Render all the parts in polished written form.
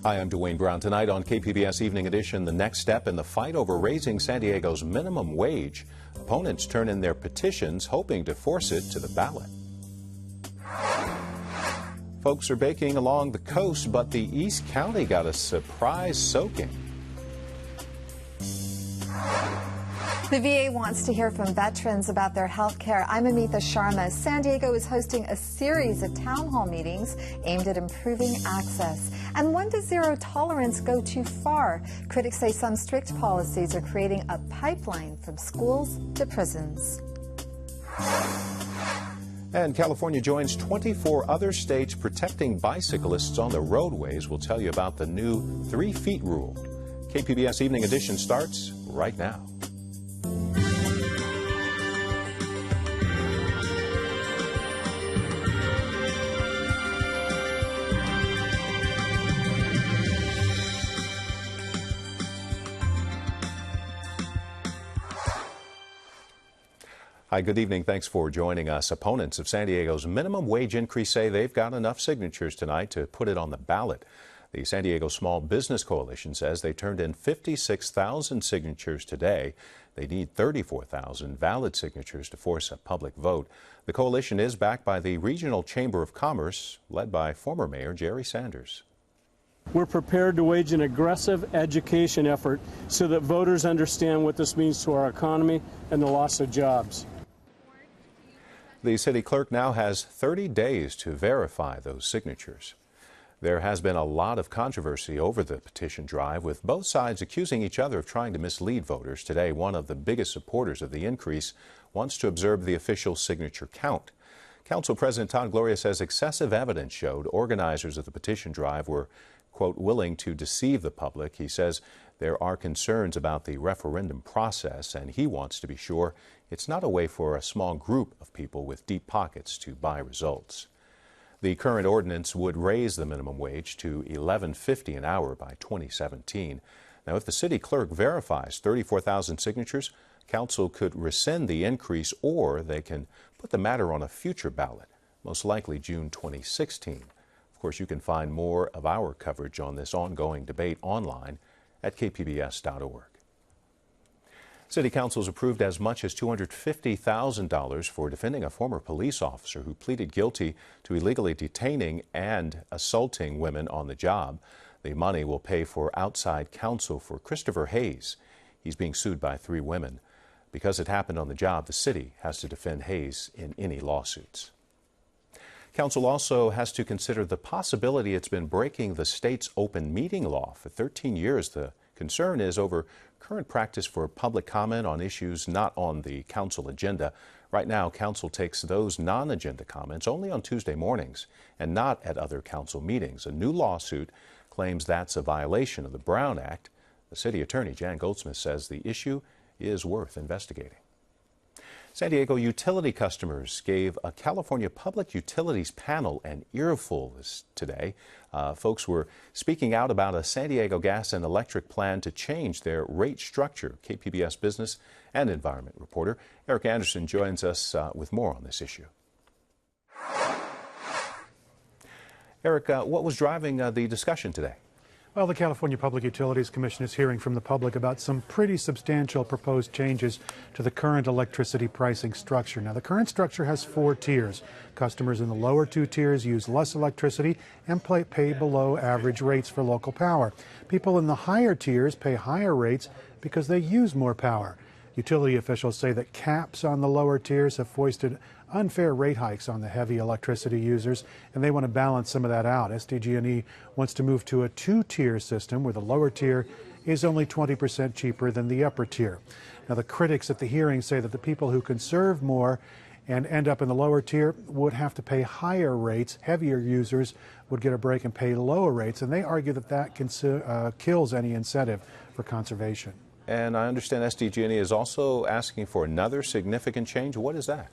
Hi, I'm Dwayne Brown. Tonight on KPBS Evening Edition, the next step in the fight over raising San Diego's minimum wage. Opponents turn in their petitions, hoping to force it to the ballot. Folks are baking along the coast, but the East County got a surprise soaking. The VA wants to hear from veterans about their health care. I'm Amitha Sharma. San Diego is hosting a series of town hall meetings aimed at improving access. And when does zero tolerance go too far? Critics say some strict policies are creating a pipeline from schools to prisons. And California joins 24 other states protecting bicyclists on the roadways. We'll tell you about the new 3 feet rule. KPBS Evening Edition starts right now. Hi, good evening. Thanks for joining us. Opponents of San Diego's minimum wage increase say they've got enough signatures tonight to put it on the ballot. The San Diego Small Business Coalition says they turned in 56,000 signatures today. They need 34,000 valid signatures to force a public vote. The coalition is backed by the Regional Chamber of Commerce, led by former Mayor Jerry Sanders. We're prepared to wage an aggressive education effort so that voters understand what this means to our economy and the loss of jobs. The city clerk now has 30 days to verify those signatures. There has been a lot of controversy over the petition drive, with both sides accusing each other of trying to mislead voters. Today, one of the biggest supporters of the increase wants to observe the official signature count. Council President Todd Gloria says excessive evidence showed organizers of the petition drive were, quote, willing to deceive the public. He says there are concerns about the referendum process, and he wants to be sure it's not a way for a small group of people with deep pockets to buy results. The current ordinance would raise the minimum wage to $11.50 an hour by 2017. Now, if the city clerk verifies 34,000 signatures, council could rescind the increase, or they can put the matter on a future ballot, most likely June 2016. Of course, you can find more of our coverage on this ongoing debate online at kpbs.org. City Council has approved as much as $250,000 for defending a former police officer who pleaded guilty to illegally detaining and assaulting women on the job. The money will pay for outside counsel for Christopher Hayes. He's being sued by 3 women. Because it happened on the job, the city has to defend Hayes in any lawsuits. Council also has to consider the possibility it's been breaking the state's open meeting law for 13 years. The concern is over current practice for public comment on issues not on the council agenda. Right now, council takes those non-agenda comments only on Tuesday mornings and not at other council meetings. A new lawsuit claims that's a violation of the Brown Act. The city attorney, Jan Goldsmith, says the issue is worth investigating. San Diego utility customers gave a California Public Utilities panel an earful today. Folks were speaking out about a San Diego Gas and Electric plan to change their rate structure. KPBS business and environment reporter Eric Anderson joins us with more on this issue. Eric, what was driving the discussion today? Well, the California Public Utilities Commission is hearing from the public about some pretty substantial proposed changes to the current electricity pricing structure. Now, the current structure has 4 tiers. Customers in the lower 2 tiers use less electricity and pay below average rates for local power. People in the higher tiers pay higher rates because they use more power. Utility officials say that caps on the lower tiers have foisted unfair rate hikes on the heavy electricity users, and they want to balance some of that out. SDG&E wants to move to a 2-tier system where the lower tier is only 20% cheaper than the upper tier. Now, the critics at the hearing say that the people who conserve more and end up in the lower tier would have to pay higher rates. Heavier users would get a break and pay lower rates, and they argue that that kills any incentive for conservation. And I understand SDG&E is also asking for another significant change. What is that?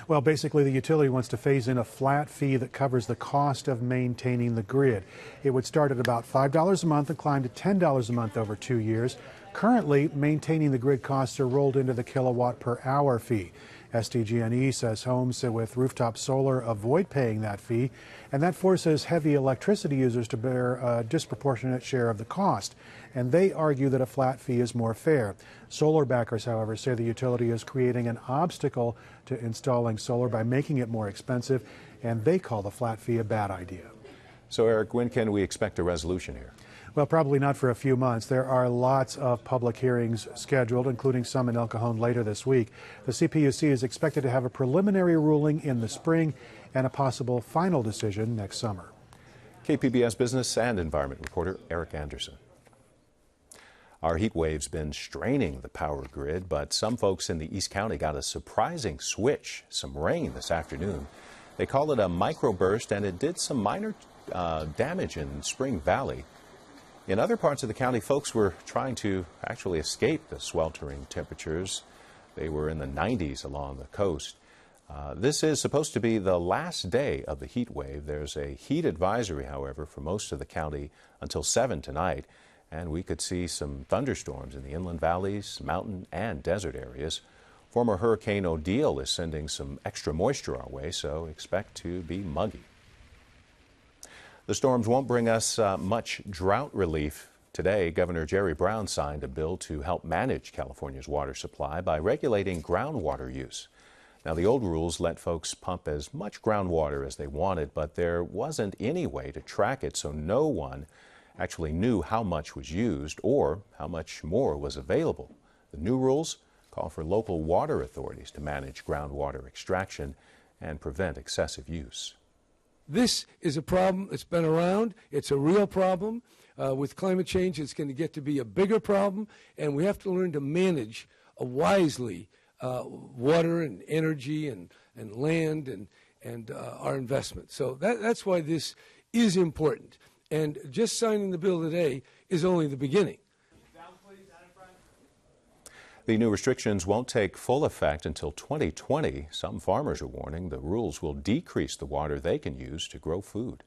Well, basically, the utility wants to phase in a flat fee that covers the cost of maintaining the grid. It would start at about $5 a month and climb to $10 a month over 2 years. Currently, maintaining the grid costs are rolled into the kilowatt per hour fee. SDG&E says homes with rooftop solar avoid paying that fee, and that forces heavy electricity users to bear a disproportionate share of the cost. And they argue that a flat fee is more fair. Solar backers, however, say the utility is creating an obstacle to installing solar by making it more expensive, and they call the flat fee a bad idea. So, Eric, when can we expect a resolution here? Well, probably not for a few months. There are lots of public hearings scheduled, including some in El Cajon later this week. The CPUC is expected to have a preliminary ruling in the spring and a possible final decision next summer. KPBS business and environment reporter Eric Anderson. Our heat wave's been straining the power grid, but some folks in the East County got a surprising switch, some rain this afternoon. They call it a microburst, and it did some minor damage in Spring Valley. In other parts of the county, folks were trying to actually escape the sweltering temperatures. They were in the 90s along the coast. This is supposed to be the last day of the heat wave. There's a heat advisory, however, for most of the county until 7 tonight, and we could see some thunderstorms in the inland valleys, mountain, and desert areas. Former Hurricane Odile is sending some extra moisture our way, so expect to be muggy. The storms won't bring us much drought relief. Today, Governor Jerry Brown signed a bill to help manage California's water supply by regulating groundwater use. Now, the old rules let folks pump as much groundwater as they wanted, but there wasn't any way to track it, so no one actually knew how much was used or how much more was available. The new rules call for local water authorities to manage groundwater extraction and prevent excessive use. This is a problem that's been around. It's a real problem. With climate change, it's going to get to be a bigger problem, and we have to learn to manage wisely water and energy and land and our investments. So that's why this is important. And just signing the bill today is only the beginning. The new restrictions won't take full effect until 2020. Some farmers are warning the rules will decrease the water they can use to grow food.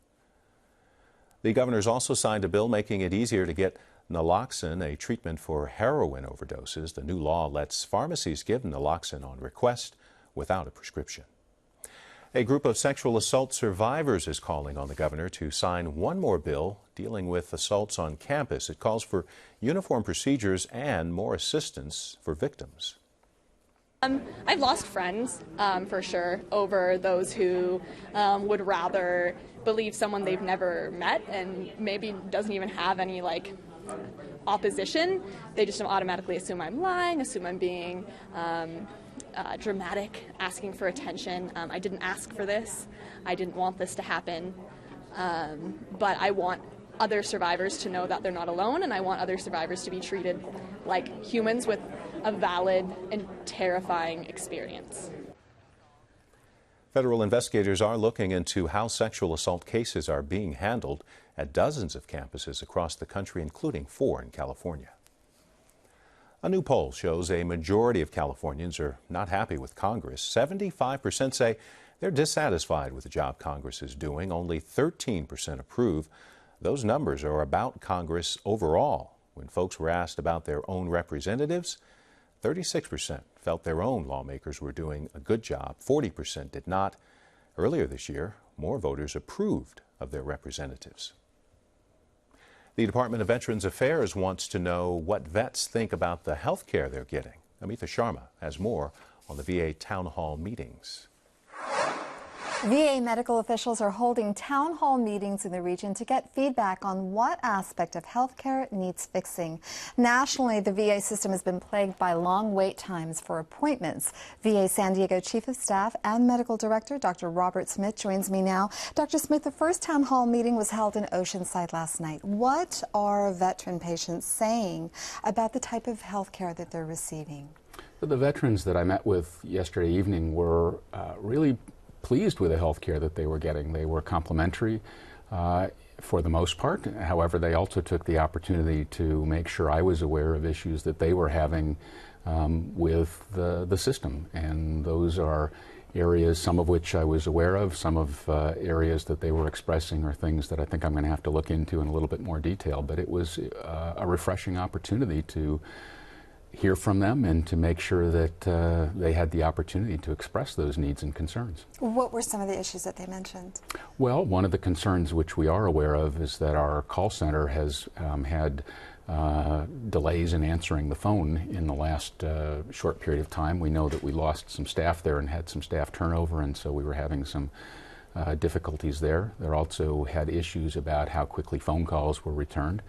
The governor's also signed a bill making it easier to get naloxone, a treatment for heroin overdoses. The new law lets pharmacies give naloxone on request without a prescription. A group of sexual assault survivors is calling on the governor to sign one more bill dealing with assaults on campus. It calls for uniform procedures and more assistance for victims. I've lost friends, for sure, over those who would rather believe someone they've never met and maybe doesn't even have any, opposition. They just automatically assume I'm lying, assume I'm being dramatic, asking for attention. I didn't ask for this. I didn't want this to happen. But I want other survivors to know that they're not alone, and I want other survivors to be treated like humans with a valid and terrifying experience. Federal investigators are looking into how sexual assault cases are being handled at dozens of campuses across the country, including 4 in California. A new poll shows a majority of Californians are not happy with Congress. 75% say they're dissatisfied with the job Congress is doing. Only 13% approve. Those numbers are about Congress overall. When folks were asked about their own representatives, 36% felt their own lawmakers were doing a good job. 40% did not. Earlier this year, more voters approved of their representatives. The Department of Veterans Affairs wants to know what vets think about the health care they're getting. Amita Sharma has more on the VA town hall meetings. VA medical officials are holding town hall meetings in the region to get feedback on what aspect of health care needs fixing. Nationally, the VA system has been plagued by long wait times for appointments. VA San Diego Chief of Staff and Medical Director Dr. Robert Smith joins me now. Dr. Smith, the first town hall meeting was held in Oceanside last night. What are veteran patients saying about the type of health care that they're receiving? The veterans that I met with yesterday evening were really pleased with the health care that they were getting. They were complimentary for the most part. However, they also took the opportunity to make sure I was aware of issues that they were having with the system. And those are areas, some of which I was aware of, some of areas that they were expressing are things that I think I'm going to have to look into in a little bit more detail. But it was a refreshing opportunity to hear from them and to make sure that they had the opportunity to express those needs and concerns. What were some of the issues that they mentioned? Well, one of the concerns which we are aware of is that our call center has had delays in answering the phone in the last short period of time. We know that we lost some staff there and had some staff turnover, and so we were having some difficulties there. There also had issues about how quickly phone calls were returned.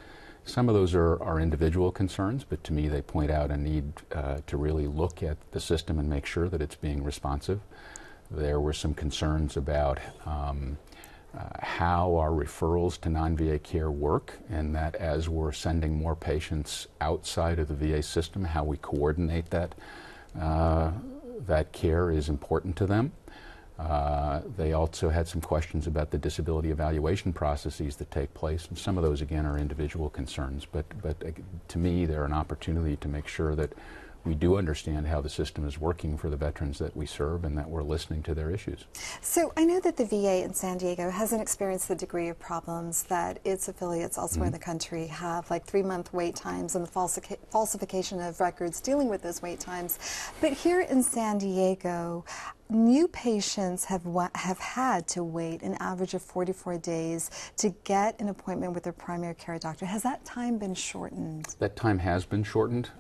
Some of those are individual concerns, but to me they point out a need to really look at the system and make sure that it's being responsive. There were some concerns about how our referrals to non-VA care work, and that as we're sending more patients outside of the VA system, how we coordinate that care is important to them. They also had some questions about the disability evaluation processes that take place, and some of those again are individual concerns, but to me they're an opportunity to make sure that we do understand how the system is working for the veterans that we serve and that we're listening to their issues. So I know that the VA in San Diego hasn't experienced the degree of problems that its affiliates elsewhere in the country have, like 3-month wait times and the falsification of records dealing with those wait times. But here in San Diego, new patients have had to wait an average of 44 days to get an appointment with their primary care doctor. Has that time been shortened? That time has been shortened.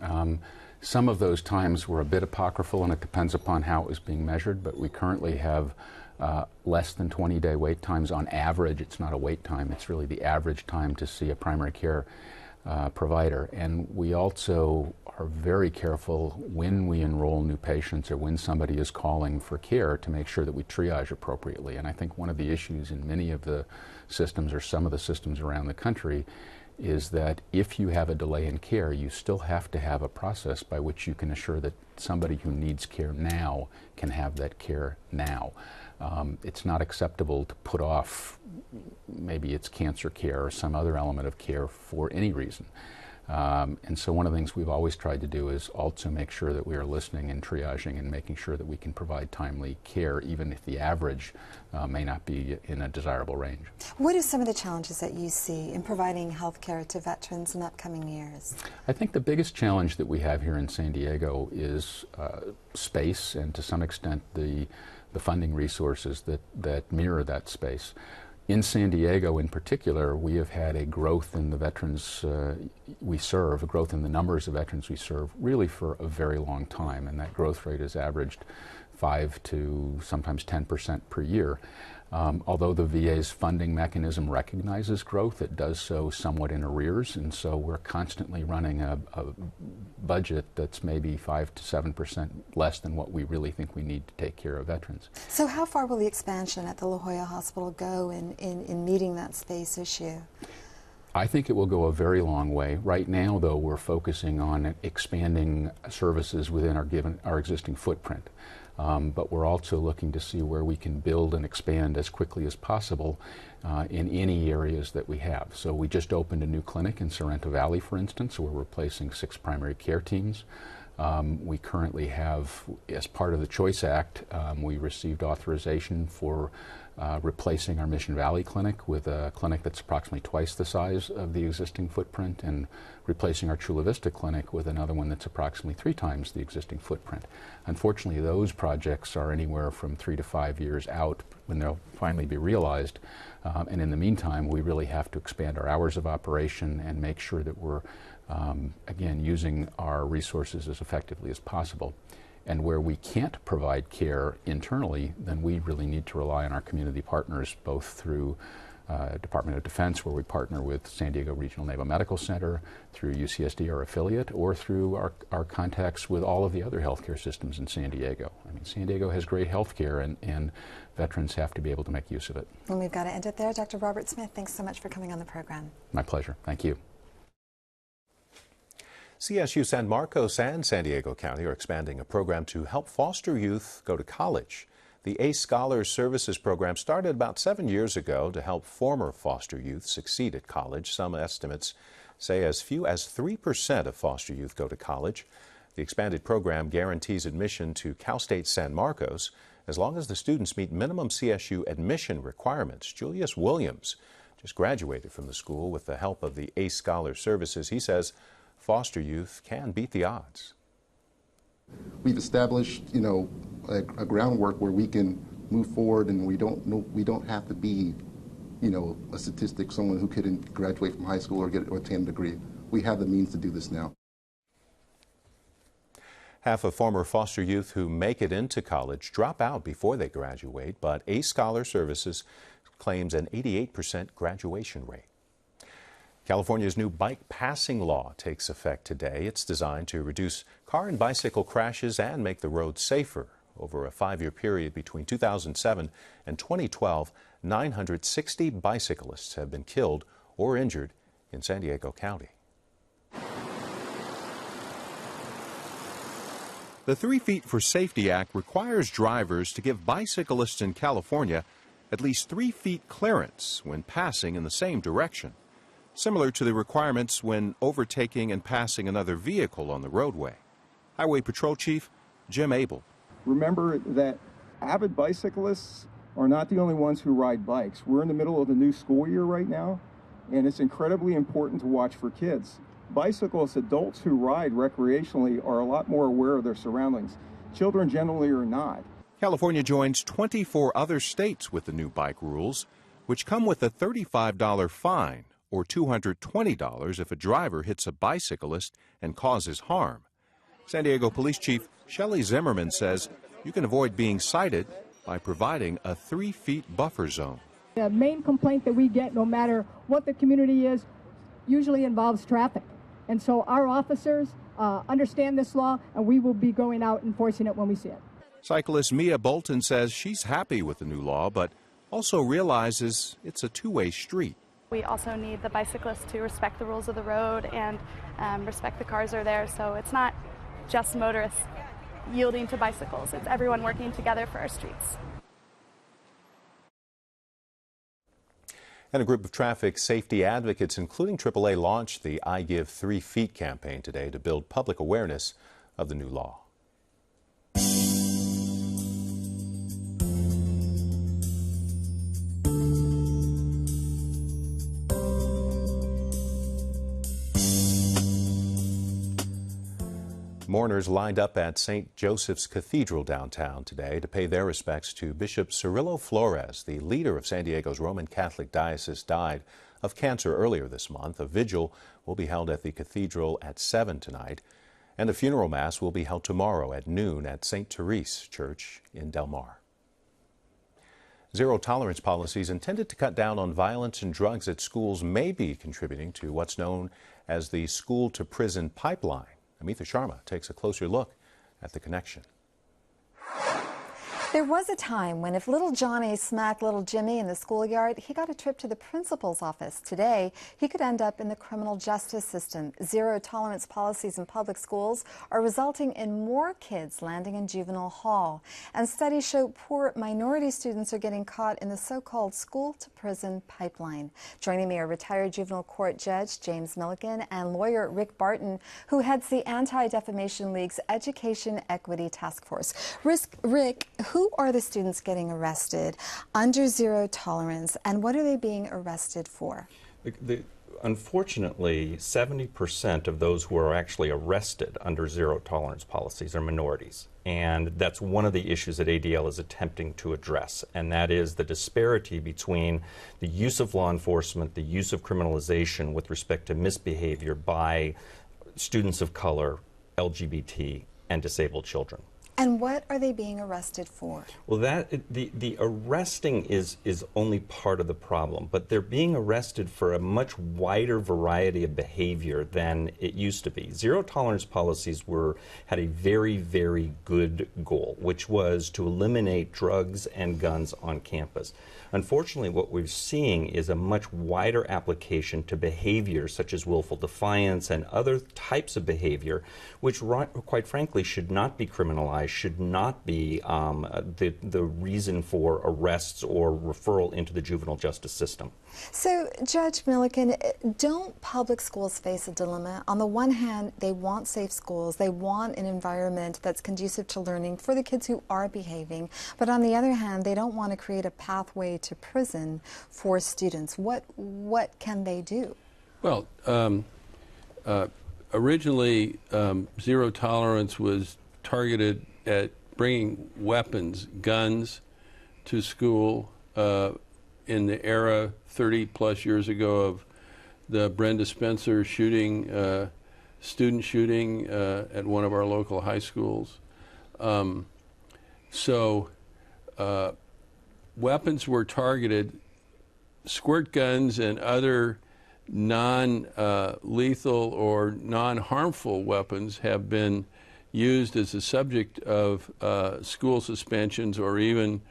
Some of those times were a bit apocryphal, and it depends upon how it was being measured, but we currently have less than 20-day wait times on average. It's not a wait time, it's really the average time to see a primary care provider. And we also are very careful when we enroll new patients or when somebody is calling for care to make sure that we triage appropriately. And I think one of the issues in many of the systems or some of the systems around the country is that if you have a delay in care, you still have to have a process by which you can assure that somebody who needs care now can have that care now. It's not acceptable to put off, maybe it's cancer care or some other element of care for any reason. And so one of the things we've always tried to do is also make sure that we are listening and triaging and making sure that we can provide timely care, even if the average may not be in a desirable range. What are some of the challenges that you see in providing health care to veterans in upcoming years? I think the biggest challenge that we have here in San Diego is space, and to some extent the funding resources that mirror that space. In San Diego in particular, we have had a growth in the veterans we serve, a growth in the numbers of veterans we serve really for a very long time, and that growth rate has averaged 5 to sometimes 10% per year. Although the VA's funding mechanism recognizes growth, it does so somewhat in arrears, and so we're constantly running a budget that's maybe 5 to 7% less than what we really think we need to take care of veterans. So how far will the expansion at the La Jolla Hospital go in meeting that space issue? I think it will go a very long way. Right now, though, we're focusing on expanding services within our existing footprint. But we're also looking to see where we can build and expand as quickly as possible in any areas that we have. So we just opened a new clinic in Sorrento Valley, for instance. We're replacing 6 primary care teams. We currently have, as part of the Choice Act, we received authorization for replacing our Mission Valley clinic with a clinic that's approximately twice the size of the existing footprint, and replacing our Chula Vista clinic with another one that's approximately 3 times the existing footprint. Unfortunately, those projects are anywhere from 3 to 5 years out when they'll finally be realized. And in the meantime, we really have to expand our hours of operation and make sure that we're, again, using our resources as effectively as possible. And where we can't provide care internally, then we really need to rely on our community partners, both through Department of Defense, where we partner with San Diego Regional Naval Medical Center, through UCSD, our affiliate, or through our contacts with all of the other healthcare systems in San Diego. I mean, San Diego has great healthcare, and veterans have to be able to make use of it. And we've got to end it there. Dr. Robert Smith, thanks so much for coming on the program. My pleasure. Thank you. CSU San Marcos and San Diego County are expanding a program to help foster youth go to college. The ACE Scholars Services program started about 7 years ago to help former foster youth succeed at college. Some estimates say as few as 3% of foster youth go to college. The expanded program guarantees admission to Cal State San Marcos, as long as the students meet minimum CSU admission requirements. Julius Williams just graduated from the school with the help of the ACE Scholar Services. He says foster youth can beat the odds. We've established, a groundwork where we can move forward, and we don't have to be, a statistic, someone who couldn't graduate from high school or obtain a degree. We have the means to do this now. Half of former foster youth who make it into college drop out before they graduate, but ACE Scholar Services claims an 88% graduation rate. California's new bike passing law takes effect today. It's designed to reduce car and bicycle crashes and make the roads safer. Over a 5-year period between 2007 and 2012, 960 bicyclists have been killed or injured in San Diego County. The 3 Feet for Safety Act requires drivers to give bicyclists in California at least 3 feet clearance when passing in the same direction, similar to the requirements when overtaking and passing another vehicle on the roadway. Highway Patrol Chief Jim Abel. Remember that avid bicyclists are not the only ones who ride bikes. We're in the middle of the new school year right now, and it's incredibly important to watch for kids. Bicyclists, adults who ride recreationally, are a lot more aware of their surroundings. Children generally are not. California joins 24 other states with the new bike rules, which come with a $35 fine or $220 if a driver hits a bicyclist and causes harm. San Diego Police Chief Shelley Zimmerman says you can avoid being cited by providing a 3 feet buffer zone. The main complaint that we get, no matter what the community is, usually involves traffic. And so our officers understand this law, and we will be going out enforcing it when we see it. Cyclist Mia Bolton says she's happy with the new law, but also realizes it's a two-way street. We also need the bicyclists to respect the rules of the road and respect the cars that are there, so it's not just motorists yielding to bicycles. It's everyone working together for our streets. And a group of traffic safety advocates, including AAA, launched the I Give 3 Feet campaign today to build public awareness of the new law. Mourners lined up at St. Joseph's Cathedral downtown today to pay their respects to Bishop Cirilo Flores. The leader of San Diego's Roman Catholic Diocese died of cancer earlier this month. A vigil will be held at the cathedral at 7 tonight, and a funeral mass will be held tomorrow at noon at St. Therese Church in Del Mar. Zero-tolerance policies intended to cut down on violence and drugs at schools may be contributing to what's known as the school-to-prison pipeline. Amita Sharma takes a closer look at the connection. There was a time when if little Johnny smacked little Jimmy in the schoolyard, he got a trip to the principal's office. Today, he could end up in the criminal justice system. Zero-tolerance policies in public schools are resulting in more kids landing in juvenile hall. And studies show poor minority students are getting caught in the so-called school-to-prison pipeline. Joining me are retired juvenile court judge James Milligan and lawyer Rick Barton, who heads the Anti-Defamation League's Education Equity Task Force. Rick, who are the students getting arrested under zero tolerance, and what are they being arrested for? Unfortunately, 70% of those who are actually arrested under zero tolerance policies are minorities. And that's one of the issues that ADL is attempting to address, and that is the disparity between the use of law enforcement, the use of criminalization with respect to misbehavior by students of color, LGBT, and disabled children. And what are they being arrested for? Well, the arresting is only part of the problem, but they're being arrested for a much wider variety of behavior than it used to be. Zero tolerance policies had a very, very good goal, which was to eliminate drugs and guns on campus. Unfortunately, what we're seeing is a much wider application to behaviors such as willful defiance and other types of behavior, which quite frankly should not be criminalized rise should not be the reason for arrests or referral into the juvenile justice system. So, Judge Milliken, don't public schools face a dilemma? On the one hand, they want safe schools. They want an environment that's conducive to learning for the kids who are behaving. But on the other hand, they don't want to create a pathway to prison for students. What can they do? Well, originally, zero tolerance was targeted at bringing weapons, guns, to school in the era 30-plus years ago of the Brenda Spencer shooting, student shooting at one of our local high schools. Weapons were targeted. Squirt guns and other non-lethal or non-harmful weapons have been used as a subject of school suspensions or even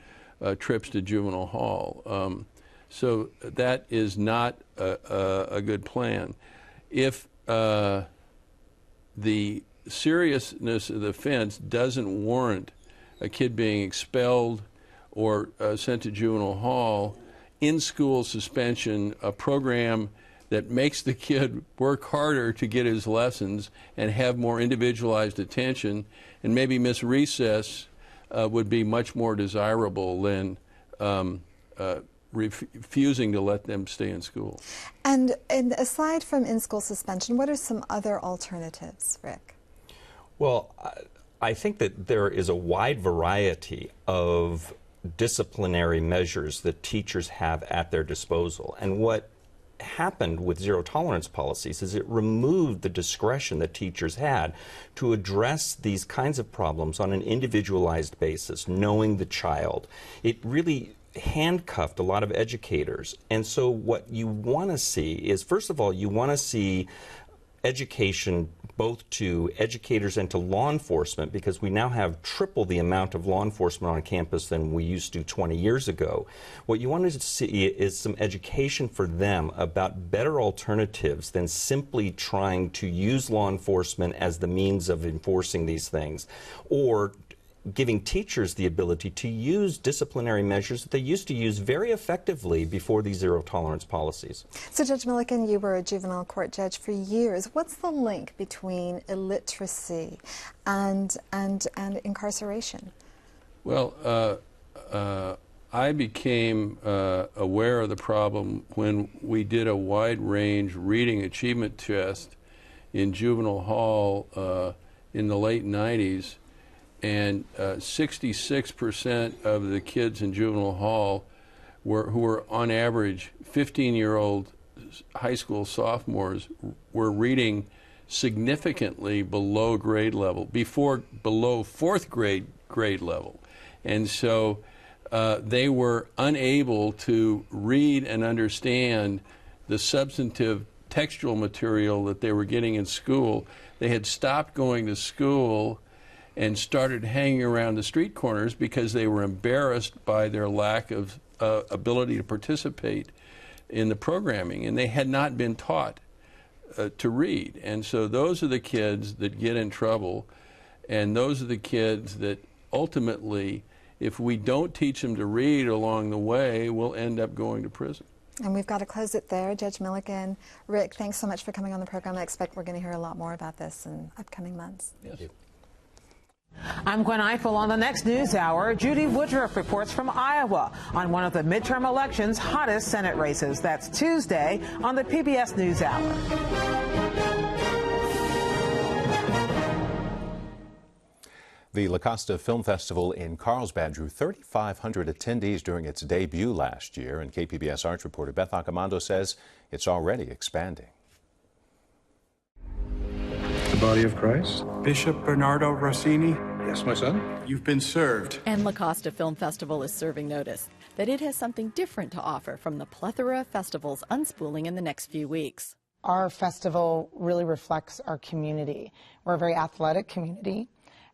trips to juvenile hall. So that is not a good plan. If the seriousness of the offense doesn't warrant a kid being expelled or sent to juvenile hall, in-school suspension, a program that makes the kid work harder to get his lessons and have more individualized attention and maybe miss recess would be much more desirable than refusing to let them stay in school. And aside from in-school suspension, what are some other alternatives, Rick? Well, I think that there is a wide variety of disciplinary measures that teachers have at their disposal. And what happened with zero tolerance policies is it removed the discretion that teachers had to address these kinds of problems on an individualized basis, knowing the child. It really handcuffed a lot of educators. And so what you want to see is, first of all, you want to see education both to educators and to law enforcement, because we now have triple the amount of law enforcement on campus than we used to 20 years ago. What you want to see is some education for them about better alternatives than simply trying to use law enforcement as the means of enforcing these things, or giving teachers the ability to use disciplinary measures that they used to use very effectively before these zero tolerance policies. So, Judge Milliken, you were a juvenile court judge for years. What's the link between illiteracy and incarceration? Well, I became aware of the problem when we did a wide-range reading achievement test in juvenile hall in the late 90s. And 66% of the kids in juvenile hall who were on average 15-year-old high school sophomores were reading significantly below grade level, below fourth grade level. And so they were unable to read and understand the substantive textual material that they were getting in school. They had stopped going to school and started hanging around the street corners because they were embarrassed by their lack of ability to participate in the programming, and they had not been taught to read. And so those are the kids that get in trouble, and those are the kids that ultimately, if we don't teach them to read along the way, will end up going to prison. And we've got to close it there. Judge Milliken, Rick, thanks so much for coming on the program. I expect we're going to hear a lot more about this in upcoming months. Yes. I'm Gwen Eiffel. On the next news hour, Judy Woodruff reports from Iowa on one of the midterm election's hottest Senate races. That's Tuesday on the PBS NewsHour. The Costa Film Festival in Carlsbad drew 3,500 attendees during its debut last year, and KPBS arts reporter Beth Accomando says it's already expanding. The body of Christ? Bishop Bernardo Rossini? Yes, my son. You've been served. And La Costa Film Festival is serving notice that it has something different to offer from the plethora of festivals unspooling in the next few weeks. Our festival really reflects our community. We're a very athletic community,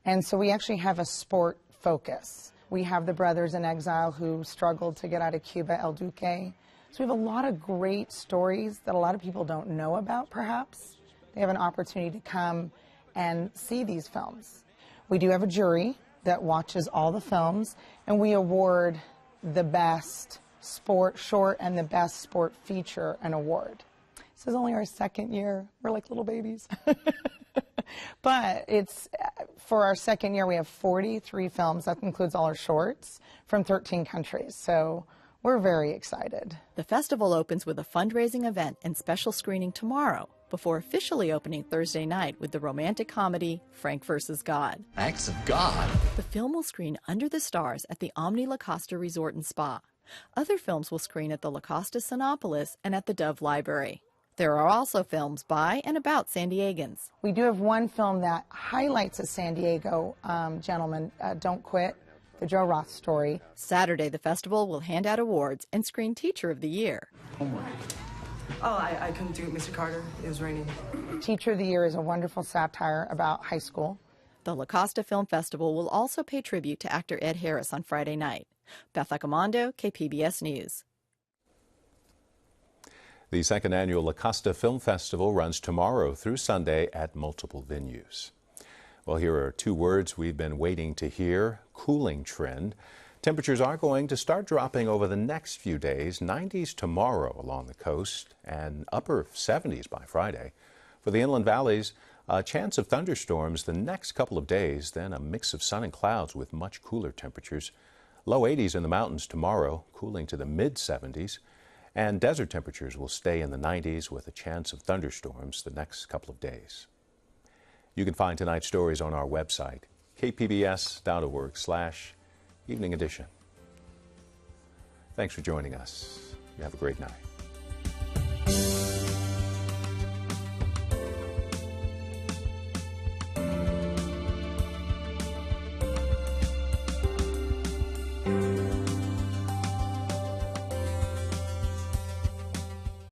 and so we actually have a sport focus. We have the brothers in exile who struggled to get out of Cuba, El Duque. So we have a lot of great stories that a lot of people don't know about, perhaps. They have an opportunity to come and see these films. We do have a jury that watches all the films, and we award the best sport short and the best sport feature an award. This is only our second year. We're like little babies. But it's, for our second year, we have 43 films. That includes all our shorts from 13 countries. So we're very excited. The festival opens with a fundraising event and special screening tomorrow, before officially opening Thursday night with the romantic comedy Frank vs. God. Acts of God. The film will screen under the stars at the Omni La Costa Resort and Spa. Other films will screen at the La Costa Sinopolis and at the Dove Library. There are also films by and about San Diegans. We do have one film that highlights a San Diego gentleman, Don't Quit, the Joe Roth story. Saturday, the festival will hand out awards and screen Teacher of the Year. Homework. Oh, I couldn't do it, Mr. Carter. It was raining. Teacher of the Year is a wonderful satire about high school. The La Costa Film Festival will also pay tribute to actor Ed Harris on Friday night. Beth Accomando, KPBS News. The second annual La Costa Film Festival runs tomorrow through Sunday at multiple venues. Well, here are two words we've been waiting to hear: cooling trend. Temperatures are going to start dropping over the next few days. 90s tomorrow along the coast and upper 70s by Friday. For the inland valleys, a chance of thunderstorms the next couple of days, then a mix of sun and clouds with much cooler temperatures. Low 80s in the mountains tomorrow, cooling to the mid 70s. And desert temperatures will stay in the 90s with a chance of thunderstorms the next couple of days. You can find tonight's stories on our website, kpbs.org/evening edition. Thanks for joining us. You have a great night.